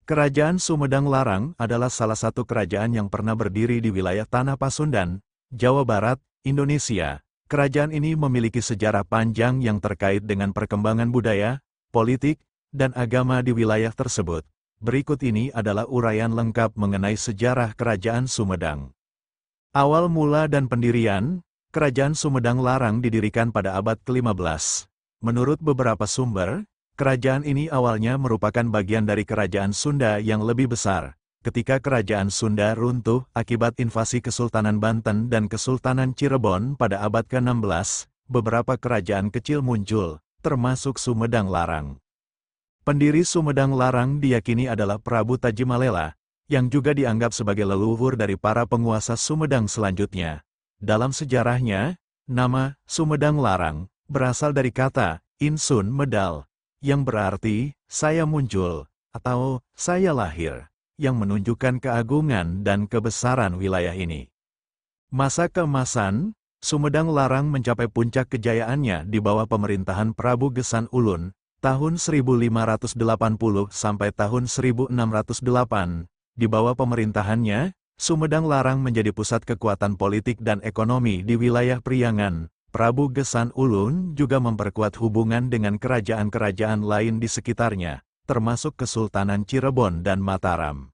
Kerajaan Sumedang Larang adalah salah satu kerajaan yang pernah berdiri di wilayah Tanah Pasundan, Jawa Barat, Indonesia. Kerajaan ini memiliki sejarah panjang yang terkait dengan perkembangan budaya, politik, dan agama di wilayah tersebut. Berikut ini adalah uraian lengkap mengenai sejarah Kerajaan Sumedang. Awal mula dan pendirian, Kerajaan Sumedang Larang didirikan pada abad ke-15. Menurut beberapa sumber, kerajaan ini awalnya merupakan bagian dari Kerajaan Sunda yang lebih besar. Ketika Kerajaan Sunda runtuh akibat invasi Kesultanan Banten dan Kesultanan Cirebon pada abad ke-16, beberapa kerajaan kecil muncul, termasuk Sumedang Larang. Pendiri Sumedang Larang diyakini adalah Prabu Tajimalela, yang juga dianggap sebagai leluhur dari para penguasa Sumedang selanjutnya. Dalam sejarahnya, nama Sumedang Larang berasal dari kata Insun Medal, yang berarti saya muncul atau saya lahir, yang menunjukkan keagungan dan kebesaran wilayah ini. Masa keemasan, Sumedang Larang mencapai puncak kejayaannya di bawah pemerintahan Prabu Gesan Ulun, tahun 1580 sampai tahun 1608. Di bawah pemerintahannya, Sumedang Larang menjadi pusat kekuatan politik dan ekonomi di wilayah Priangan. Prabu Gesan Ulun juga memperkuat hubungan dengan kerajaan-kerajaan lain di sekitarnya, termasuk Kesultanan Cirebon dan Mataram.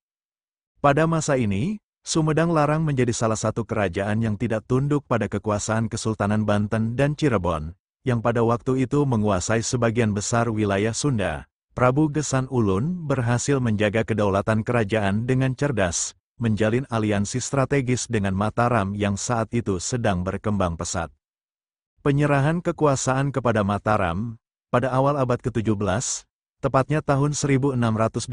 Pada masa ini, Sumedang Larang menjadi salah satu kerajaan yang tidak tunduk pada kekuasaan Kesultanan Banten dan Cirebon, yang pada waktu itu menguasai sebagian besar wilayah Sunda. Prabu Gesan Ulun berhasil menjaga kedaulatan kerajaan dengan cerdas, menjalin aliansi strategis dengan Mataram yang saat itu sedang berkembang pesat. Penyerahan kekuasaan kepada Mataram, pada awal abad ke-17, tepatnya tahun 1620,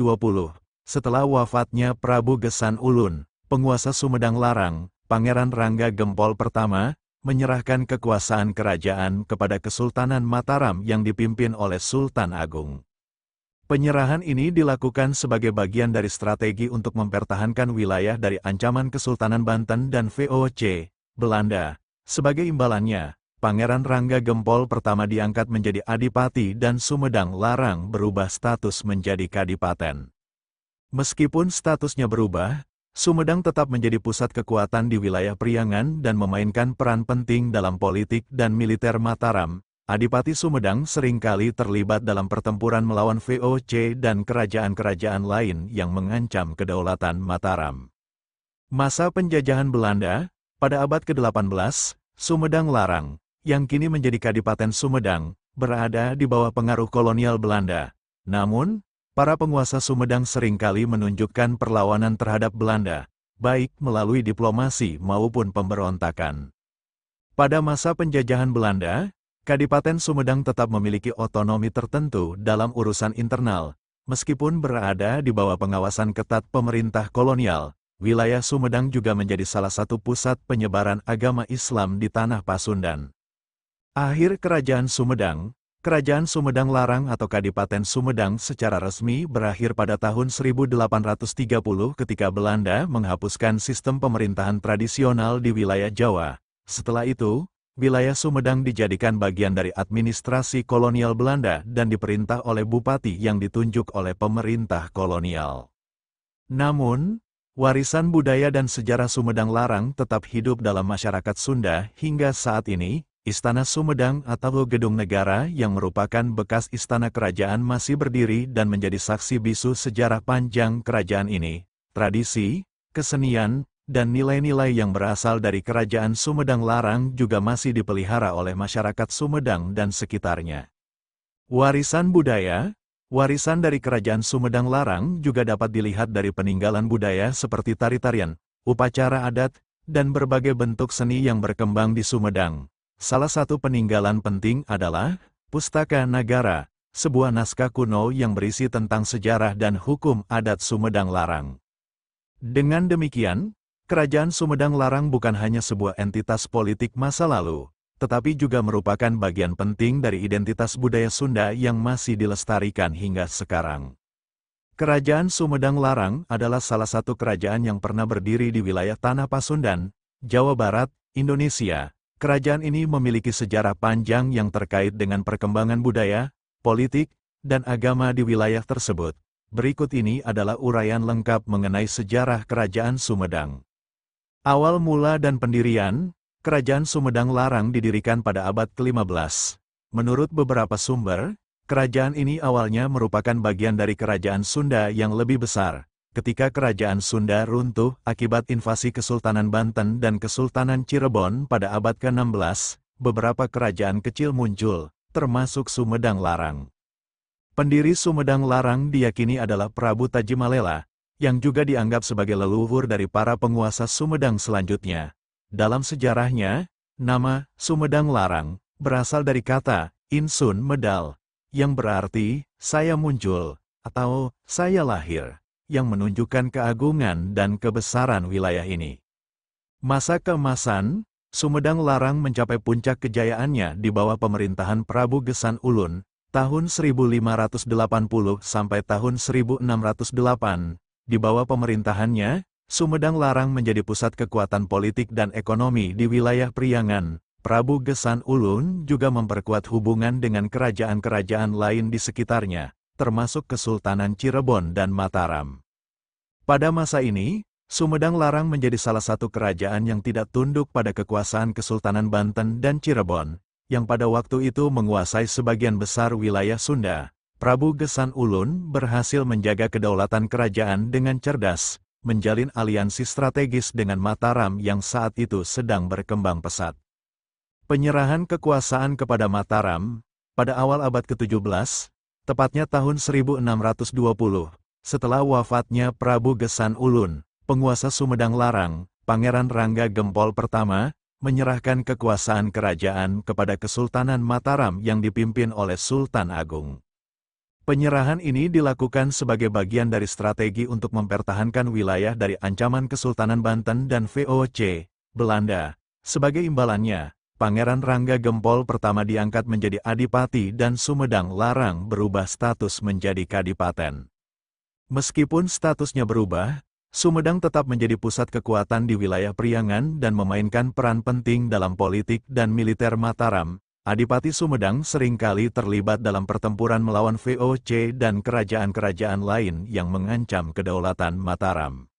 setelah wafatnya Prabu Gesan Ulun, penguasa Sumedang Larang, Pangeran Rangga Gempol pertama, menyerahkan kekuasaan kerajaan kepada Kesultanan Mataram yang dipimpin oleh Sultan Agung. Penyerahan ini dilakukan sebagai bagian dari strategi untuk mempertahankan wilayah dari ancaman Kesultanan Banten dan VOC, Belanda. Sebagai imbalannya, Pangeran Rangga Gempol pertama diangkat menjadi adipati dan Sumedang Larang berubah status menjadi kadipaten. Meskipun statusnya berubah, Sumedang tetap menjadi pusat kekuatan di wilayah Priangan dan memainkan peran penting dalam politik dan militer Mataram. Adipati Sumedang seringkali terlibat dalam pertempuran melawan VOC dan kerajaan-kerajaan lain yang mengancam kedaulatan Mataram. Masa penjajahan Belanda, pada abad ke-18, Sumedang Larang, yang kini menjadi Kadipaten Sumedang, berada di bawah pengaruh kolonial Belanda. Namun, para penguasa Sumedang seringkali menunjukkan perlawanan terhadap Belanda, baik melalui diplomasi maupun pemberontakan. Pada masa penjajahan Belanda, Kadipaten Sumedang tetap memiliki otonomi tertentu dalam urusan internal, meskipun berada di bawah pengawasan ketat pemerintah kolonial. Wilayah Sumedang juga menjadi salah satu pusat penyebaran agama Islam di Tanah Pasundan. Akhir Kerajaan Sumedang Larang atau Kadipaten Sumedang secara resmi berakhir pada tahun 1830 ketika Belanda menghapuskan sistem pemerintahan tradisional di wilayah Jawa. Setelah itu, wilayah Sumedang dijadikan bagian dari administrasi kolonial Belanda dan diperintah oleh bupati yang ditunjuk oleh pemerintah kolonial. Namun, warisan budaya dan sejarah Sumedang Larang tetap hidup dalam masyarakat Sunda hingga saat ini. Istana Sumedang atau Gedung Negara yang merupakan bekas istana kerajaan masih berdiri dan menjadi saksi bisu sejarah panjang kerajaan ini. Tradisi, kesenian, dan nilai-nilai yang berasal dari Kerajaan Sumedang Larang juga masih dipelihara oleh masyarakat Sumedang dan sekitarnya. Warisan budaya, warisan dari Kerajaan Sumedang Larang juga dapat dilihat dari peninggalan budaya seperti tari-tarian, upacara adat, dan berbagai bentuk seni yang berkembang di Sumedang. Salah satu peninggalan penting adalah Pustaka Nagara, sebuah naskah kuno yang berisi tentang sejarah dan hukum adat Sumedang Larang. Dengan demikian, Kerajaan Sumedang Larang bukan hanya sebuah entitas politik masa lalu, tetapi juga merupakan bagian penting dari identitas budaya Sunda yang masih dilestarikan hingga sekarang. Kerajaan Sumedang Larang adalah salah satu kerajaan yang pernah berdiri di wilayah Tanah Pasundan, Jawa Barat, Indonesia. Kerajaan ini memiliki sejarah panjang yang terkait dengan perkembangan budaya, politik, dan agama di wilayah tersebut. Berikut ini adalah uraian lengkap mengenai sejarah Kerajaan Sumedang. Awal mula dan pendirian, Kerajaan Sumedang Larang didirikan pada abad ke-15. Menurut beberapa sumber, kerajaan ini awalnya merupakan bagian dari Kerajaan Sunda yang lebih besar. Ketika Kerajaan Sunda runtuh akibat invasi Kesultanan Banten dan Kesultanan Cirebon pada abad ke-16, beberapa kerajaan kecil muncul, termasuk Sumedang Larang. Pendiri Sumedang Larang diyakini adalah Prabu Tajimalela, yang juga dianggap sebagai leluhur dari para penguasa Sumedang selanjutnya. Dalam sejarahnya, nama Sumedang Larang berasal dari kata Insun Medal, yang berarti saya muncul atau saya lahir, yang menunjukkan keagungan dan kebesaran wilayah ini. Masa keemasan, Sumedang Larang mencapai puncak kejayaannya di bawah pemerintahan Prabu Gesan Ulun, tahun 1580 sampai tahun 1608, di bawah pemerintahannya, Sumedang Larang menjadi pusat kekuatan politik dan ekonomi di wilayah Priangan. Prabu Gesan Ulun juga memperkuat hubungan dengan kerajaan-kerajaan lain di sekitarnya, termasuk Kesultanan Cirebon dan Mataram. Pada masa ini, Sumedang Larang menjadi salah satu kerajaan yang tidak tunduk pada kekuasaan Kesultanan Banten dan Cirebon, yang pada waktu itu menguasai sebagian besar wilayah Sunda. Prabu Gesan Ulun berhasil menjaga kedaulatan kerajaan dengan cerdas, menjalin aliansi strategis dengan Mataram yang saat itu sedang berkembang pesat. Penyerahan kekuasaan kepada Mataram, pada awal abad ke-17, tepatnya tahun 1620, setelah wafatnya Prabu Gesan Ulun, penguasa Sumedang Larang, Pangeran Rangga Gempol pertama, menyerahkan kekuasaan kerajaan kepada Kesultanan Mataram yang dipimpin oleh Sultan Agung. Penyerahan ini dilakukan sebagai bagian dari strategi untuk mempertahankan wilayah dari ancaman Kesultanan Banten dan VOC, Belanda. Sebagai imbalannya, Pangeran Rangga Gempol pertama diangkat menjadi adipati dan Sumedang Larang berubah status menjadi kadipaten. Meskipun statusnya berubah, Sumedang tetap menjadi pusat kekuatan di wilayah Priangan dan memainkan peran penting dalam politik dan militer Mataram. Adipati Sumedang seringkali terlibat dalam pertempuran melawan VOC dan kerajaan-kerajaan lain yang mengancam kedaulatan Mataram.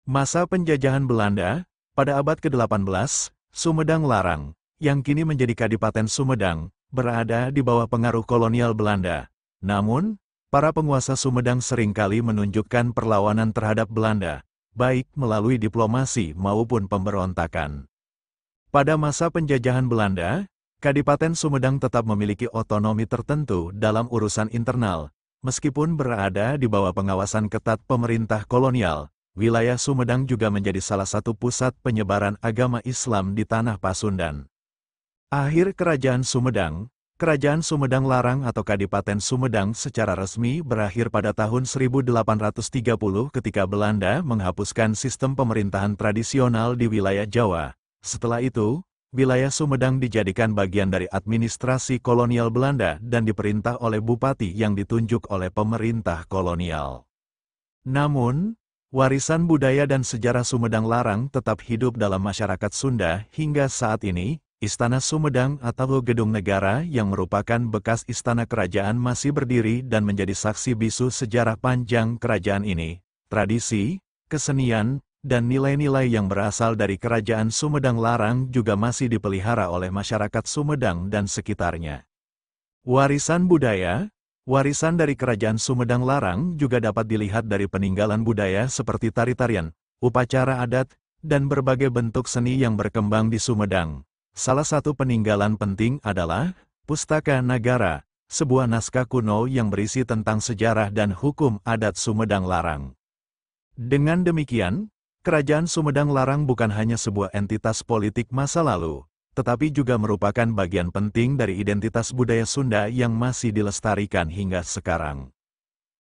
Masa penjajahan Belanda, pada abad ke-18, Sumedang Larang, yang kini menjadi Kadipaten Sumedang, berada di bawah pengaruh kolonial Belanda. Namun, para penguasa Sumedang seringkali menunjukkan perlawanan terhadap Belanda, baik melalui diplomasi maupun pemberontakan. Pada masa penjajahan Belanda, Kadipaten Sumedang tetap memiliki otonomi tertentu dalam urusan internal. Meskipun berada di bawah pengawasan ketat pemerintah kolonial, wilayah Sumedang juga menjadi salah satu pusat penyebaran agama Islam di tanah Pasundan. Akhir Kerajaan Sumedang, Kerajaan Sumedang Larang atau Kadipaten Sumedang secara resmi berakhir pada tahun 1830 ketika Belanda menghapuskan sistem pemerintahan tradisional di wilayah Jawa. Setelah itu, wilayah Sumedang dijadikan bagian dari administrasi kolonial Belanda dan diperintah oleh bupati yang ditunjuk oleh pemerintah kolonial. Namun, warisan budaya dan sejarah Sumedang Larang tetap hidup dalam masyarakat Sunda hingga saat ini. Istana Sumedang atau Gedung Negara yang merupakan bekas istana kerajaan masih berdiri dan menjadi saksi bisu sejarah panjang kerajaan ini. Tradisi, kesenian, dan nilai-nilai yang berasal dari Kerajaan Sumedang Larang juga masih dipelihara oleh masyarakat Sumedang dan sekitarnya. Warisan budaya, warisan dari Kerajaan Sumedang Larang juga dapat dilihat dari peninggalan budaya seperti tari-tarian, upacara adat, dan berbagai bentuk seni yang berkembang di Sumedang. Salah satu peninggalan penting adalah Pustaka Nagara, sebuah naskah kuno yang berisi tentang sejarah dan hukum adat Sumedang Larang. Dengan demikian, Kerajaan Sumedang Larang bukan hanya sebuah entitas politik masa lalu, tetapi juga merupakan bagian penting dari identitas budaya Sunda yang masih dilestarikan hingga sekarang.